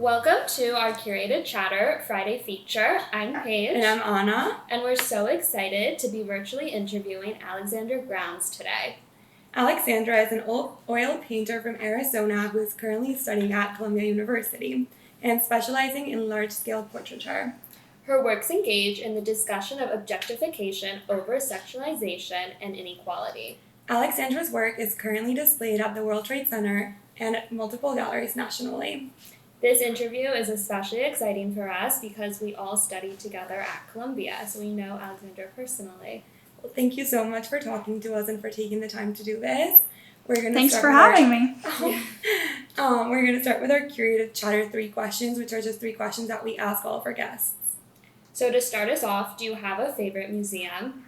Welcome to our curated chatter Friday feature. I'm Paige. And I'm Anna. And we're so excited to be virtually interviewing Alexandra Grounds today. Alexandra is an oil painter from Arizona who is currently studying at Columbia University and specializing in large-scale portraiture. Her works engage in the discussion of objectification, over-sexualization, and inequality. Alexandra's work is currently displayed at the World Trade Center and at multiple galleries nationally. This interview is especially exciting for us because we all studied together at Columbia, so we know Alexandra personally. Well, thank you so much for talking to us and for taking the time to do this. Thanks for having me. We're going to start with our curated chatter 3 questions, which are just 3 questions that we ask all of our guests. So to start us off, do you have a favorite museum?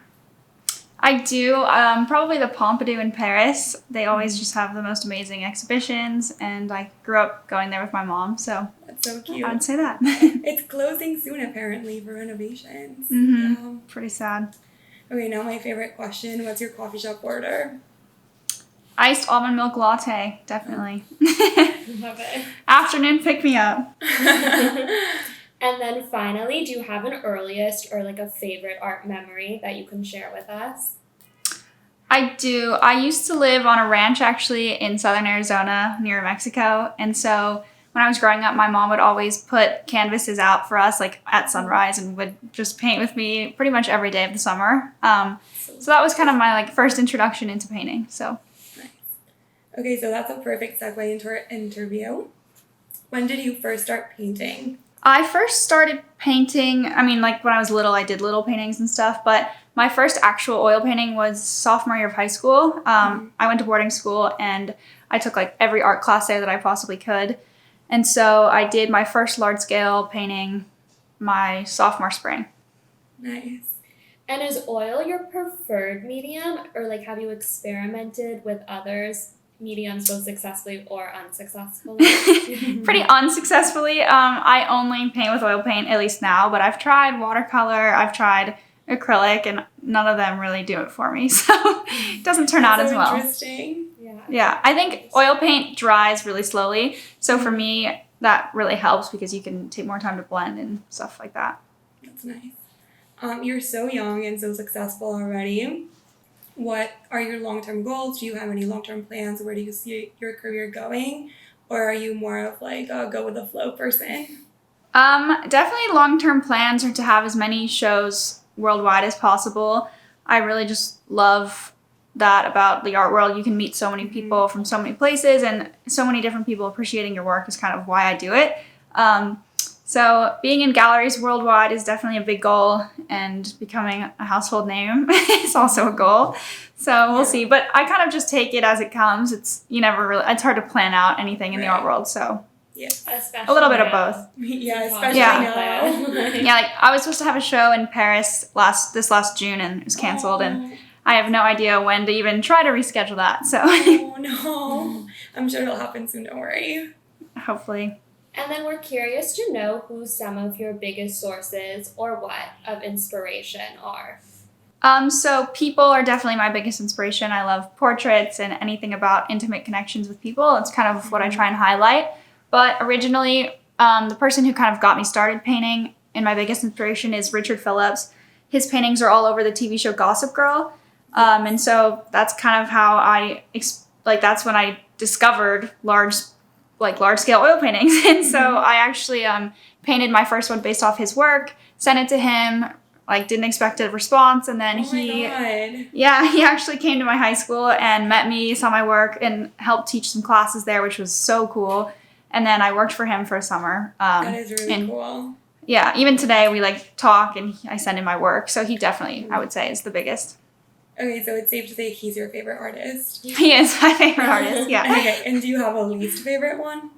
I do. Probably the Pompidou in Paris. They always just have the most amazing exhibitions, and I grew up going there with my mom, so that's so cute. I'd say that. It's closing soon, apparently, for renovations. Mm-hmm. Yeah. Pretty sad. Okay, now my favorite question. What's your coffee shop order? Iced almond milk latte, definitely. Love it. Afternoon pick-me-up. And then finally, do you have an earliest or like a favorite art memory that you can share with us? I do. I used to live on a ranch actually in southern Arizona near Mexico. And so when I was growing up, my mom would always put canvases out for us like at sunrise and would just paint with me pretty much every day of the summer. So that was kind of my first introduction into painting. So nice. Okay, so that's a perfect segue into our interview. When did you first start painting? I first started painting, when I was little, I did little paintings and stuff, but my first actual oil painting was sophomore year of high school. I went to boarding school and I took every art class there that I possibly could. And so I did my first large-scale painting my sophomore spring. Nice. And is oil your preferred medium, or have you experimented with others? Mediums both successfully or unsuccessfully? Pretty unsuccessfully. I only paint with oil paint, at least now, but I've tried watercolor, I've tried acrylic, and none of them really do it for me, so it doesn't turn out as well. Interesting. Yeah, I think oil paint dries really slowly, so for me, that really helps because you can take more time to blend and stuff like that. That's nice. You're so young and so successful already. What are your long-term goals? Do you have any long-term plans? Where do you see your career going? Or are you more of a go-with-the-flow person? Definitely long-term plans are to have as many shows worldwide as possible. I really just love that about the art world. You can meet so many people from so many places, and so many different people appreciating your work is kind of why I do it. So being in galleries worldwide is definitely a big goal, and becoming a household name is also a goal. So we'll see. But I kind of just take it as it comes. It's hard to plan out anything in the art world. So yeah, especially a little bit of both. Yeah, especially now. I was supposed to have a show in Paris this last June, and it was canceled. And I have no idea when to even try to reschedule that. So. Oh no, I'm sure it'll happen soon. Don't worry. Hopefully. And then we're curious to know who some of your biggest sources or what of inspiration are. So people are definitely my biggest inspiration. I love portraits and anything about intimate connections with people. It's kind of what I try and highlight. But originally, the person who kind of got me started painting and my biggest inspiration is Richard Phillips. His paintings are all over the TV show Gossip Girl. And so that's kind of how that's when I discovered large-scale oil paintings. And so I actually painted my first one based off his work, sent it to him, didn't expect a response, and then he actually came to my high school and met me, saw my work, and helped teach some classes there, which was so cool. And then I worked for him for a summer. That is really cool. Yeah, even today we talk and I send him my work. So he definitely, I would say, is the biggest. Okay, so it's safe to say he's your favorite artist. He is my favorite artist, yeah. Okay, and do you have a least favorite one?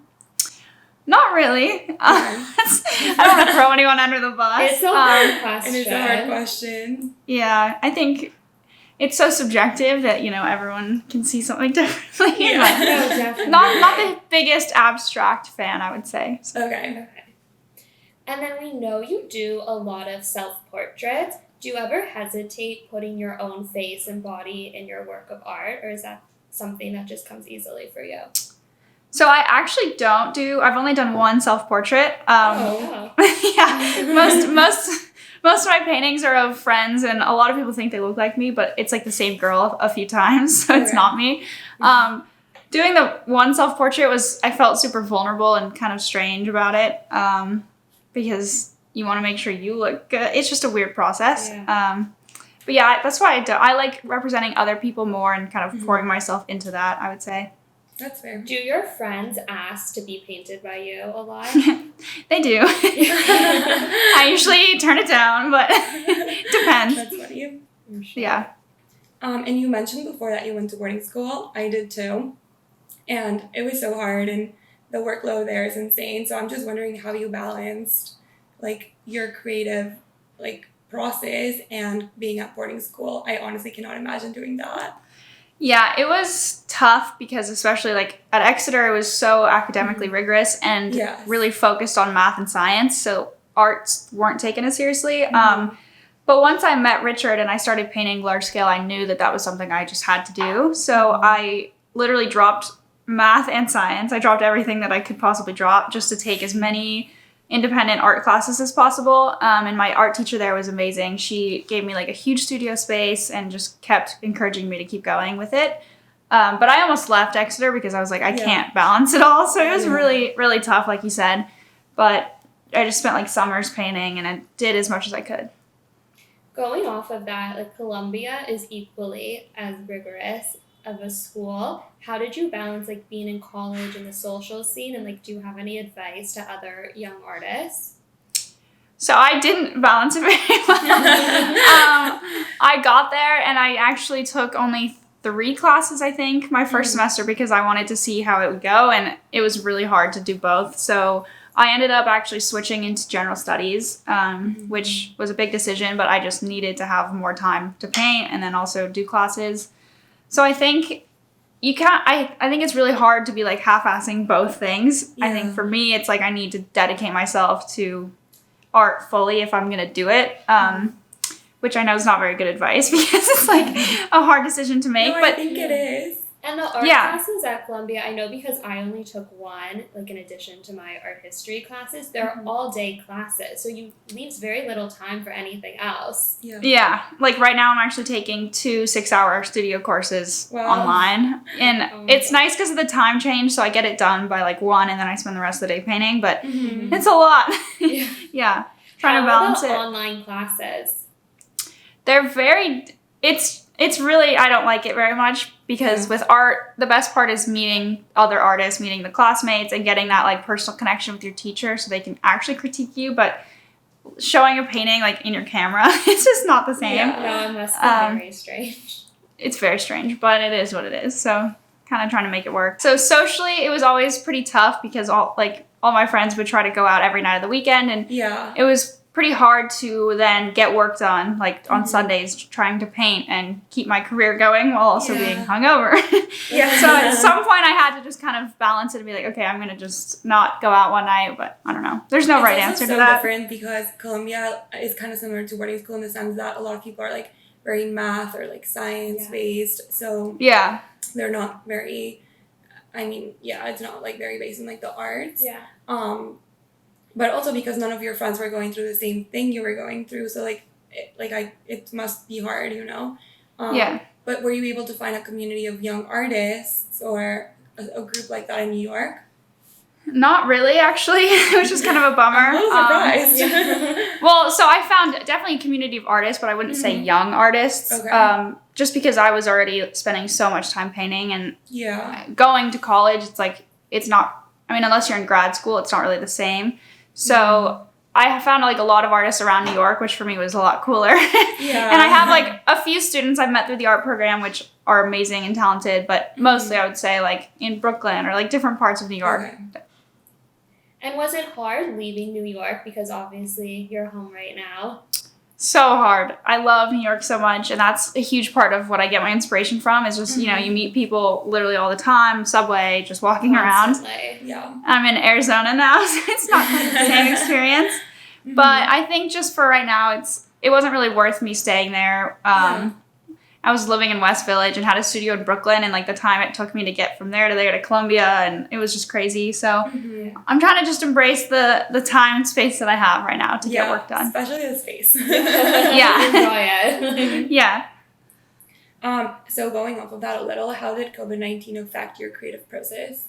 Not really. I don't want to throw anyone under the bus. It's a hard question. It is a hard question. Yeah, I think it's so subjective that, everyone can see something differently. Yeah. No, definitely. Not the biggest abstract fan, I would say. So. Okay. And then we know you do a lot of self-portraits. Do you ever hesitate putting your own face and body in your work of art, or is that something that just comes easily for you? So I actually I've only done one self-portrait. Wow. Yeah, most of my paintings are of friends, and a lot of people think they look like me, but it's like the same girl a few times, so it's not me. Doing the one self-portrait I felt super vulnerable and kind of strange about it, because you want to make sure you look good. It's just a weird process. Yeah. But yeah, that's why I like representing other people more and kind of pouring myself into that, I would say. That's fair. Do your friends ask to be painted by you a lot? They do. I usually turn it down, but it depends. That's funny. Sure. Yeah. And you mentioned before that you went to boarding school. I did too. And it was so hard, and the workload there is insane. So I'm just wondering how you balanced like your creative like process and being at boarding school. I honestly cannot imagine doing that. Yeah, it was tough because especially like at Exeter, it was so academically rigorous and really focused on math and science. So arts weren't taken as seriously. But once I met Richard and I started painting large scale, I knew that was something I just had to do. So I literally dropped math and science. I dropped everything that I could possibly drop just to take as many independent art classes as possible. And my art teacher there was amazing. She gave me like a huge studio space and just kept encouraging me to keep going with it. But I almost left Exeter because I was like, I can't balance it all. So it was really, really tough, like you said. But I just spent like summers painting and I did as much as I could. Going off of that, like Columbia is equally as rigorous of a school. How did you balance like being in college and the social scene, and like do you have any advice to other young artists? So I didn't balance it very well. I got there and I actually took only 3 classes, I think, my first semester because I wanted to see how it would go, and it was really hard to do both. So I ended up actually switching into general studies, which was a big decision, but I just needed to have more time to paint and then also do classes. So I think I think it's really hard to be like half-assing both things. I think for me, it's like I need to dedicate myself to art fully if I'm going to do it, which I know is not very good advice because it's like a hard decision to make. No, but I think it is. And the art classes at Columbia, I know because I only took one, like in addition to my art history classes, they're all-day classes. So you leaves very little time for anything else. Yeah. Like right now I'm actually taking 2 6-hour studio courses online. And it's nice because of the time change, so I get it done by like 1 and then I spend the rest of the day painting, but it's a lot. Trying to balance it. Online classes? They're it's really, I don't like it very much because with art, the best part is meeting other artists, meeting the classmates, and getting that like personal connection with your teacher so they can actually critique you. But showing a painting like in your camera, it's just not the same. Yeah, no, it must be very strange. It's very strange, but it is what it is. So kind of trying to make it work. So socially, it was always pretty tough because all my friends would try to go out every night of the weekend, and it was pretty hard to then get work done, like on Sundays, trying to paint and keep my career going while also being hungover. So at some point I had to just kind of balance it and be like, okay, I'm going to just not go out one night, but I don't know. There's no right answer to that. It's different because Columbia is kind of similar to boarding school in the sense that a lot of people are like very math or like science based. So they're not very, it's not like very based in like the arts. But also because none of your friends were going through the same thing you were going through, so it must be hard, you know. But were you able to find a community of young artists or a group like that in New York? Not really, actually, which is kind of a bummer. I'm a little surprised. Well, so I found definitely a community of artists, but I wouldn't say young artists. Just because I was already spending so much time painting and going to college, it's like it's not. I mean, unless you're in grad school, it's not really the same. So I have found like a lot of artists around New York, which for me was a lot cooler. And I have like a few students I've met through the art program, which are amazing and talented, but mostly I would say like in Brooklyn or like different parts of New York. And was it hard leaving New York because obviously you're home right now? So hard. I love New York so much, and that's a huge part of what I get my inspiration from is just, you know, you meet people literally all the time, subway, just walking around. I'm in Arizona now, so it's not quite the same experience. But I think just for right now, it wasn't really worth me staying there. And I was living in West Village and had a studio in Brooklyn, and like the time it took me to get from there to Columbia, and it was just crazy. So I'm trying to just embrace the time and space that I have right now to get work done. Especially the space. Yeah. Enjoy it. Yeah. So going off of that a little, how did COVID-19 affect your creative process?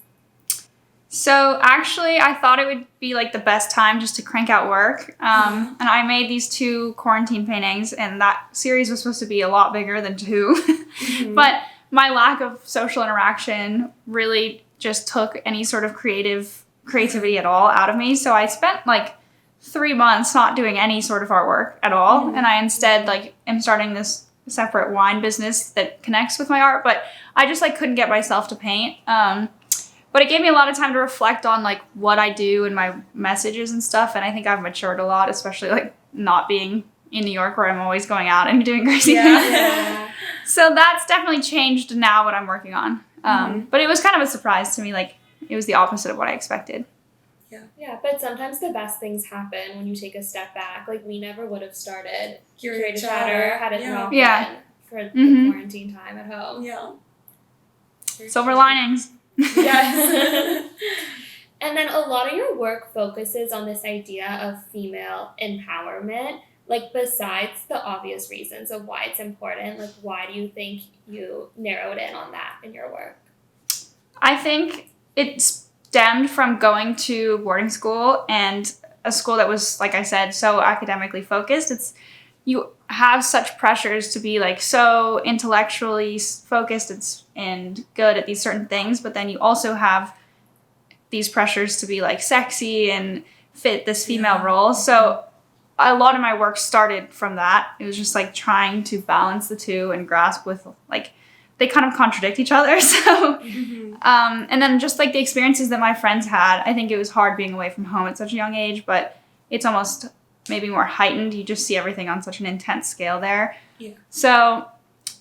So actually, I thought it would be like the best time just to crank out work. And I made these 2 quarantine paintings, and that series was supposed to be a lot bigger than 2. But my lack of social interaction really just took any sort of creativity at all out of me. So I spent like 3 months not doing any sort of artwork at all. And I instead like am starting this separate wine business that connects with my art, but I just like couldn't get myself to paint. But it gave me a lot of time to reflect on like what I do and my messages and stuff. And I think I've matured a lot, especially like not being in New York where I'm always going out and doing crazy things. Yeah. So that's definitely changed now what I'm working on. But it was kind of a surprise to me. Like it was the opposite of what I expected. Yeah, but sometimes the best things happen when you take a step back. Like we never would have started Curated Chatter had it not been for the quarantine time at home. Yeah. Silver linings. Yes. And then a lot of your work focuses on this idea of female empowerment. Like besides the obvious reasons of why it's important, like why do you think you narrowed in on that in your work? I think it stemmed from going to boarding school, and a school that was, like I said, so academically focused. You have such pressures to be like so intellectually focused and good at these certain things, but then you also have these pressures to be like sexy and fit this female role. So a lot of my work started from that. It was just like trying to balance the two and grasp with like they kind of contradict each other. So and then just like the experiences that my friends had, I think it was hard being away from home at such a young age, but it's almost maybe more heightened. You just see everything on such an intense scale there. Yeah. So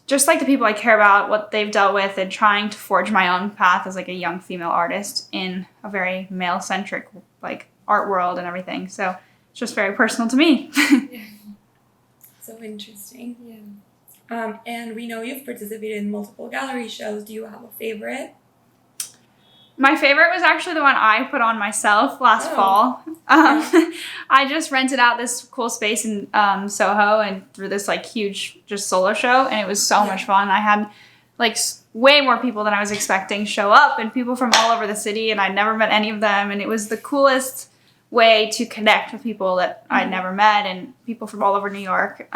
just like the people I care about, what they've dealt with, and trying to forge my own path as like a young female artist in a very male-centric like art world and everything. So it's just very personal to me. So interesting. Yeah. And we know you've participated in multiple gallery shows. Do you have a favorite? My favorite was actually the one I put on myself last fall. I just rented out this cool space in Soho and through this like huge just solo show, and it was so much fun. I had like way more people than I was expecting show up, and people from all over the city, and I'd never met any of them, and it was the coolest way to connect with people that I'd never met, and people from all over New York.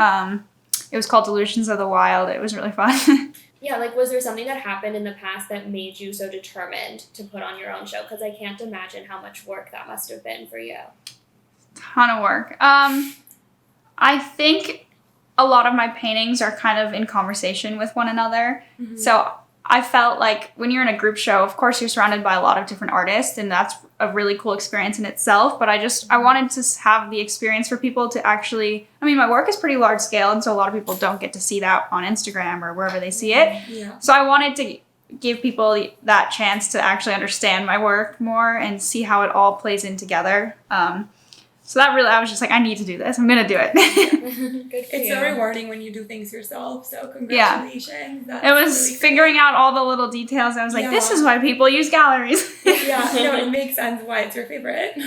It was called Delusions of the Wild. It was really fun. Yeah, like was there something that happened in the past that made you so determined to put on your own show? Because I can't imagine how much work that must have been for you. Ton of work. I think a lot of my paintings are kind of in conversation with one another. So I felt like when you're in a group show, of course you're surrounded by a lot of different artists, and that's a really cool experience in itself. But I wanted to have the experience for people to actually, I mean, my work is pretty large scale, and so a lot of people don't get to see that on Instagram or wherever they see it. Yeah. So I wanted to give people that chance to actually understand my work more and see how it all plays in together. So that really, I was just like, I need to do this. I'm going to do it. Good for it's you. so rewarding when you do things yourself. So congratulations. Yeah. It was really figuring out all the little details. I was like, this is why people use galleries. Yeah, no, it makes sense why it's your favorite.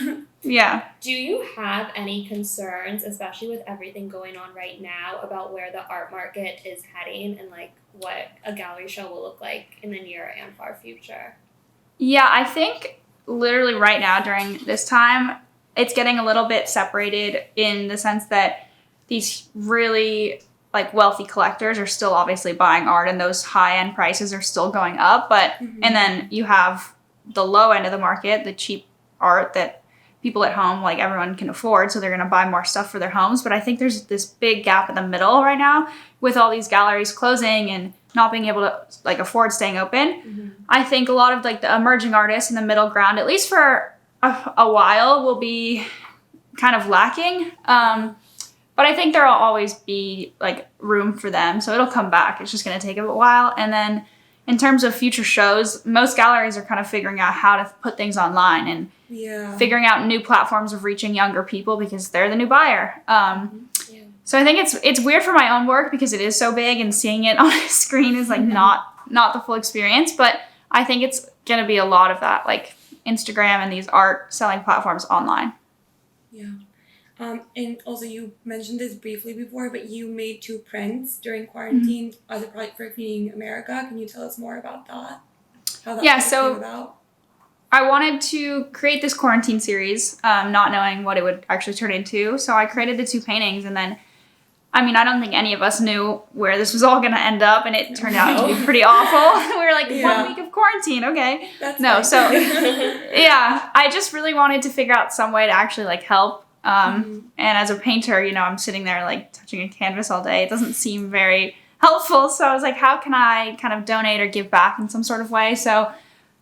Yeah. Do you have any concerns, especially with everything going on right now, about where the art market is heading and like what a gallery show will look like in the near and far future? Yeah, I think literally right now during this time, it's getting a little bit separated in the sense that these really like wealthy collectors are still obviously buying art, and those high-end prices are still going up. But and then you have the low end of the market, the cheap art that people at home, like everyone can afford, so they're going to buy more stuff for their homes. But I think there's this big gap in the middle right now with all these galleries closing and not being able to like afford staying open. I think a lot of like the emerging artists in the middle ground, at least for a while, will be kind of lacking. But I think there will always be like room for them. So it'll come back. It's just going to take a while. And then in terms of future shows, most galleries are kind of figuring out how to put things online and figuring out new platforms of reaching younger people because they're the new buyer. So I think it's weird for my own work because it is so big and seeing it on a screen is like not the full experience. But I think it's gonna be a lot of that, like Instagram and these art selling platforms online. Yeah. And also you mentioned this briefly before, but you made 2 prints during quarantine as a project for Feeding America. Can you tell us more about that? How that came about? I wanted to create this quarantine series, not knowing what it would actually turn into. So I created the 2 paintings, and then, I mean, I don't think any of us knew where this was all going to end up, and it turned out to be pretty awful. We were like, 1 week of quarantine, okay. That's no, nice. So yeah, I just really wanted to figure out some way to actually like help. And as a painter, you know, I'm sitting there like touching a canvas all day. It doesn't seem very helpful. So I was like, how can I kind of donate or give back in some sort of way? So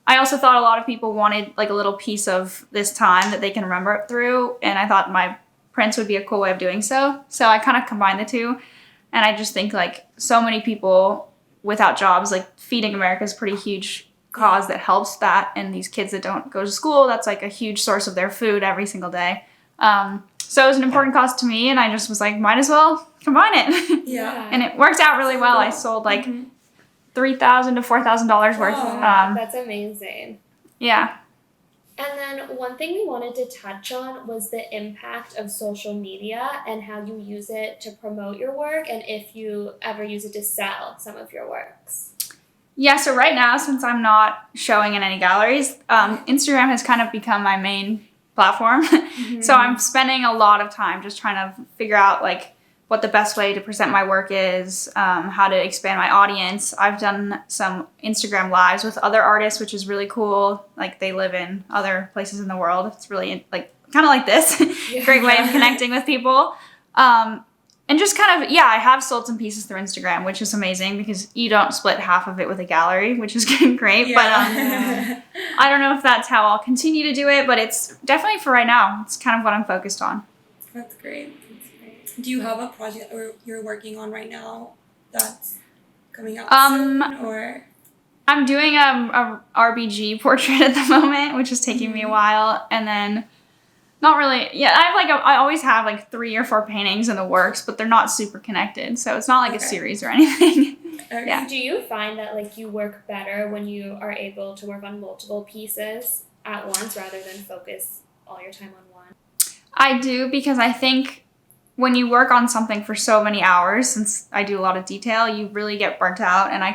I also thought a lot of people wanted like a little piece of this time that they can remember it through. And I thought my prints would be a cool way of doing so. So I kind of combined the 2. And I just think like so many people without jobs, like Feeding America is a pretty huge cause that helps that. And these kids that don't go to school, that's like a huge source of their food every single day. So it was an important cause to me, and I just was like, might as well combine it. Yeah. And it worked out really well. I sold like $3,000 to $4,000 worth. That's amazing. Yeah. And then one thing we wanted to touch on was the impact of social media and how you use it to promote your work, and if you ever use it to sell some of your works. Yeah, so right now, since I'm not showing in any galleries, Instagram has kind of become my main platform. So I'm spending a lot of time just trying to figure out like what the best way to present my work is, how to expand my audience. I've done some Instagram lives with other artists, which is really cool. Like they live in other places in the world. It's really like kind of like this. Great way of connecting with people. And just kind of, I have sold some pieces through Instagram, which is amazing because you don't split half of it with a gallery, which is great. Yeah. But I don't know if that's how I'll continue to do it, but it's definitely for right now. It's kind of what I'm focused on. That's great. Do you have a project or you're working on right now that's coming out soon, or? I'm doing a RBG portrait at the moment, which is taking me a while, and then not really. Yeah, I always have like 3 or 4 paintings in the works, but they're not super connected, so it's not like a series or anything. Okay. Yeah. Do you find that like you work better when you are able to work on multiple pieces at once rather than focus all your time on one? I do, because I think when you work on something for so many hours, since I do a lot of detail, you really get burnt out, and I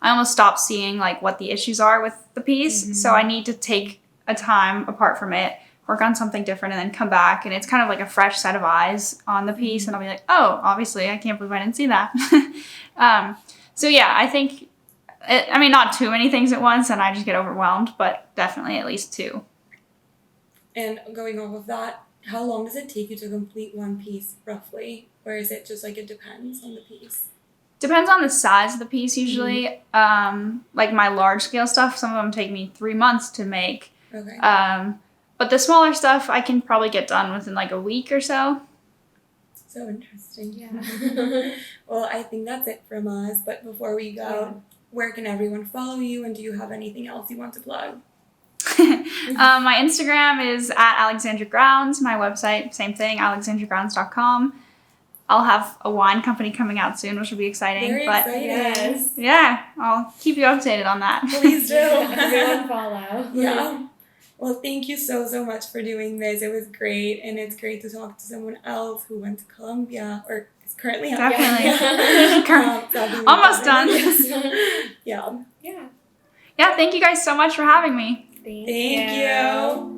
almost stop seeing like what the issues are with the piece. So I need to take a time apart from it, work on something different, and then come back, and it's kind of like a fresh set of eyes on the piece, and I'll be like, oh, obviously I can't believe I didn't see that. So yeah, I think, not too many things at once and I just get overwhelmed, but definitely at least 2. And going off of that, how long does it take you to complete one piece roughly? Or is it just like it depends on the piece? Depends on the size of the piece usually. Like my large scale stuff, some of them take me 3 months to make. Okay. But the smaller stuff I can probably get done within like a week or so. So interesting. Yeah. Well, I think that's it from us. But before we go, where can everyone follow you, and do you have anything else you want to plug? My Instagram is at Alexandra Grounds. My website, same thing, alexandragrounds.com. I'll have a wine company coming out soon, which will be exciting. Very exciting. Yes. Yeah, I'll keep you updated on that. Please do. Everyone follow. Yeah. Well, thank you so much for doing this. It was great, and it's great to talk to someone else who went to Columbia or is currently at Definitely. Almost done. Yeah. Yeah. Yeah, thank you guys so much for having me. Thank Thank you.